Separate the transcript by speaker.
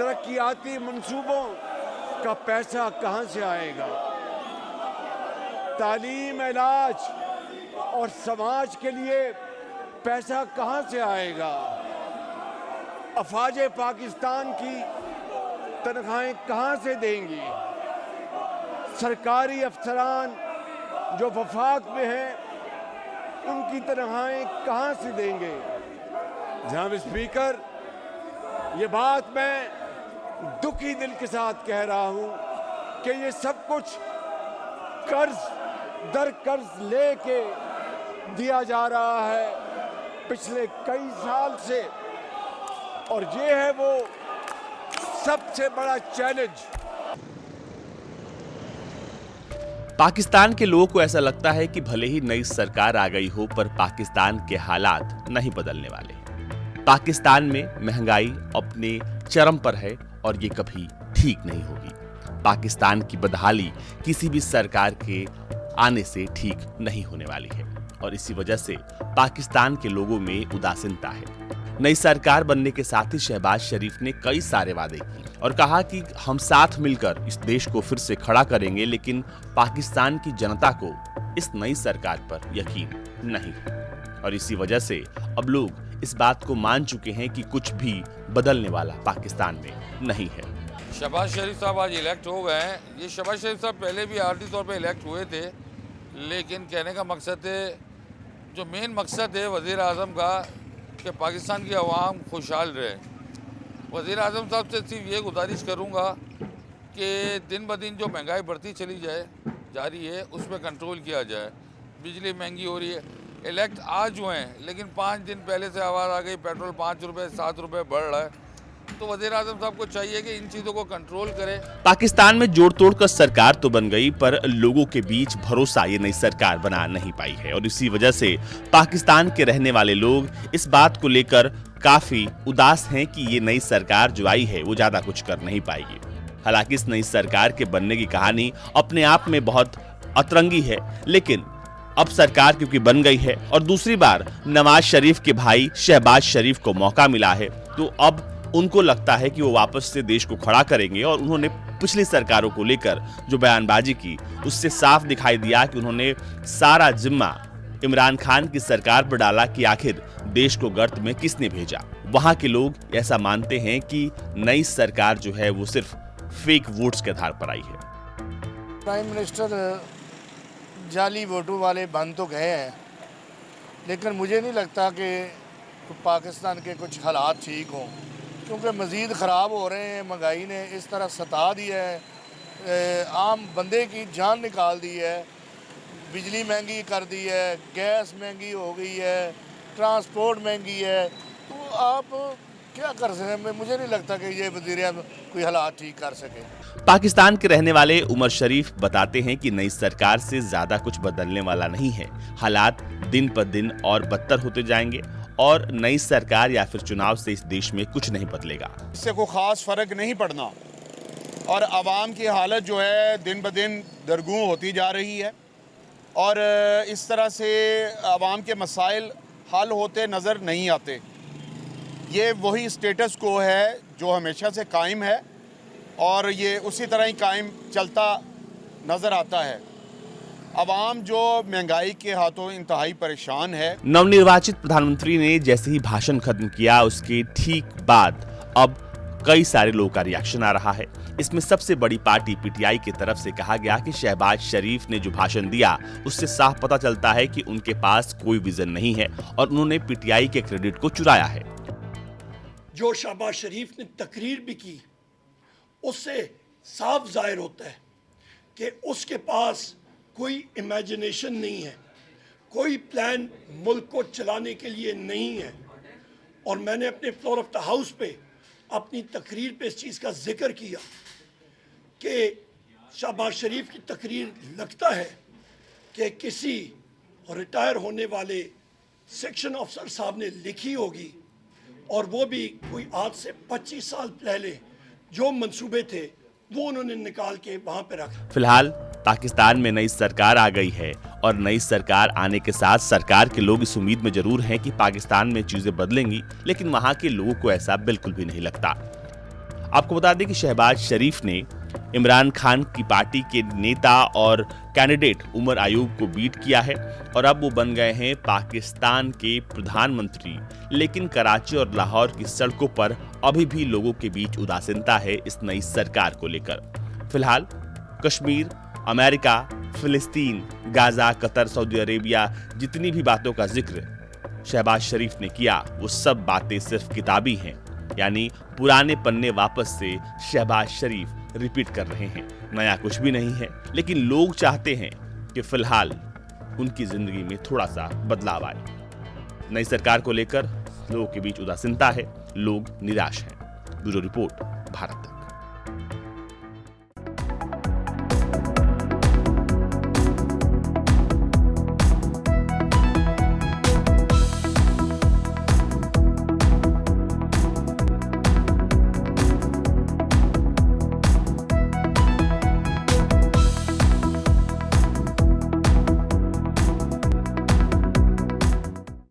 Speaker 1: तरक्याती मंसूबों का पैसा कहां से आएगा? तालीम, इलाज और समाज के लिए पैसा कहां से आएगा? अफवाज पाकिस्तान की तनख्वाहें कहां से देंगी? सरकारी अफसरान जो वफाक में हैं, उनकी तनख्वाहें कहां से देंगे? जनाब स्पीकर, ये बात मैं दुखी दिल के साथ कह रहा हूं कि ये सब कुछ कर्ज दर कर्ज लेके दिया जा रहा है पिछले कई साल से, और ये है वो सबसे बड़ा चैलेंज।
Speaker 2: पाकिस्तान के लोगों को ऐसा लगता है कि भले ही नई सरकार आ गई हो, पर पाकिस्तान के हालात नहीं बदलने वाले। पाकिस्तान में महंगाई अपने चरम पर है और ये कभी ठीक नहीं होगी। पाकिस्तान की बदहाली किसी भी सरकार के आने से ठीक नहीं होने वाली है और इसी वजह से पाकिस्तान के लोगों में उदासीनता है। नई सरकार बनने के साथ ही शहबाज शरीफ ने कई सारे वादे किए और कहा कि हम साथ मिलकर इस देश को फिर से खड़ा करेंगे, लेकिन पाकिस्तान की जनता को इस नई सरकार पर यकीन नहीं है और इसी वजह से अब लोग इस बात को मान चुके हैं कि कुछ भी बदलने वाला पाकिस्तान में नहीं है।
Speaker 3: शहबाज शरीफ साहब आज इलेक्ट हो गए हैं। ये शहबाज शरीफ साहब पहले भी आर्थिक तौर पे इलेक्ट हुए थे, लेकिन कहने का मकसद है, जो मेन मकसद है वज़ीर आज़म का, कि पाकिस्तान की आवाम खुशहाल रहे। वज़ीर आज़म साहब से सिर्फ ये गुजारिश करूँगा कि दिन ब दिन जो महंगाई बढ़ती चली जा रही है उस पर कंट्रोल किया जाए। बिजली महंगी हो रही है, इलेक्ट आज हुए हैं लेकिन 5 दिन पहले से आवाज़ आ गई पेट्रोल 5 रुपये 7 रुपये बढ़ रहा है। तो वज़ीर आज़म साहब को चाहिए कि इन चीज़ों को कंट्रोल करें।
Speaker 2: पाकिस्तान में जोड़ तोड़ कर सरकार तो बन गई, पर लोगों के बीच भरोसा ये नई सरकार बना नहीं पाई है और इसी वजह से पाकिस्तान के रहने वाले लोग इस बात को लेकर काफी उदास हैं कि ये नई सरकार जो आई है वो ज्यादा कुछ कर नहीं पाएगी। हालांकि इस नई सरकार के बनने की कहानी अपने आप में बहुत अतरंगी है, लेकिन अब सरकार क्योंकि बन गई है और दूसरी बार नवाज शरीफ के भाई शहबाज शरीफ को मौका मिला है, तो अब उनको लगता है कि वो वापस से देश को खड़ा करेंगे और उन्होंने पिछली सरकारों को लेकर जो बयानबाजी की उससे साफ दिखाई दिया कि उन्होंने सारा जिम्मा इमरान खान की सरकार पर डाला कि आखिर देश को गर्त में किसने भेजा। वहां के लोग ऐसा मानते हैं कि नई सरकार जो है वो सिर्फ फेक वोट्स के आधार पर आई है।
Speaker 4: प्राइम मिनिस्टर जाली वोटों वाले बन तो गए हैं, लेकिन मुझे नहीं लगता कि पाकिस्तान के कुछ हालात ठीक हों, क्योंकि मज़ीद ख़राब हो रहे हैं। महंगाई ने इस तरह सता दिया है, आम बंदे की जान निकाल दी है, बिजली महंगी कर दी है, गैस महंगी हो गई है, ट्रांसपोर्ट महंगी है। तो आप क्या कर सकते? मुझे नहीं लगता कि ये वज़ीर कोई हालात ठीक कर सके।
Speaker 2: पाकिस्तान के रहने वाले उमर शरीफ बताते हैं कि नई सरकार से ज्यादा कुछ बदलने वाला नहीं है। हालात दिन पर दिन और बदतर होते जाएंगे और नई सरकार या फिर चुनाव से इस देश में कुछ नहीं बदलेगा।
Speaker 5: इससे कोई खास फर्क नहीं पड़ना और आवाम की हालत जो है दिन ब दिन दरगूं होती जा रही है और इस तरह से आवाम के मसाइल हल होते नज़र नहीं आते। ये वही स्टेटस को है जो हमेशा से कायम है और ये उसी तरह ही कायम चलता नज़र आता है। आवाम जो महंगाई के हाथों इंतहाई परेशान है।
Speaker 2: नवनिर्वाचित प्रधानमंत्री ने जैसे ही भाषण खत्म किया उसके ठीक बाद अब कई सारे लोगों का रिएक्शन आ रहा है। इसमें सबसे बड़ी पार्टी पीटीआई की तरफ से कहा गया कि शहबाज शरीफ ने जो भाषण दिया उससे साफ पता चलता है कि उनके पास कोई विजन नहीं है और उन्होंने पीटीआई के क्रेडिट को चुराया है।
Speaker 6: जो शहबाज शरीफ ने तकरीर भी की उससे साफ जाहिर होता है कि उसके पास कोई इमेजिनेशन नहीं है, कोई प्लान मुल्क को चलाने के लिए नहीं है। और मैंने अपने फ्लोर ऑफ द हाउस पे अपनी तकरीर पे इस चीज़ का जिक्र किया कि शहबाज शरीफ की तकरीर लगता है कि किसी रिटायर होने वाले सेक्शन ऑफिसर साहब ने लिखी होगी और वो भी कोई आज से 25 साल पहले जो मंसूबे थे वो उन्होंने निकाल के वहां पे रखा।
Speaker 2: फिलहाल पाकिस्तान में नई सरकार आ गई है और नई सरकार आने के साथ सरकार के लोग इस उम्मीद में जरूर हैं कि पाकिस्तान में चीजें बदलेंगी, लेकिन वहां के लोगों को ऐसा बिल्कुल भी नहीं लगता। आपको बता दें कि शहबाज शरीफ ने इमरान खान की पार्टी के नेता और कैंडिडेट उमर अयूब को बीट किया है और अब वो बन गए हैं पाकिस्तान के प्रधानमंत्री। लेकिन कराची और लाहौर की सड़कों पर अभी भी लोगों के बीच उदासीनता है इस नई सरकार को लेकर। फिलहाल कश्मीर, अमेरिका, फिलिस्तीन, गाजा, कतर, सऊदी अरेबिया जितनी भी बातों का जिक्र शहबाज शरीफ ने किया वो सब बातें सिर्फ किताबी हैं, यानी पुराने पन्ने वापस से शहबाज शरीफ रिपीट कर रहे हैं। नया कुछ भी नहीं है, लेकिन लोग चाहते हैं कि फिलहाल उनकी जिंदगी में थोड़ा सा बदलाव आए। नई सरकार को लेकर लोगों के बीच उदासीनता है, लोग निराश हैं। Bureau report, Bharat.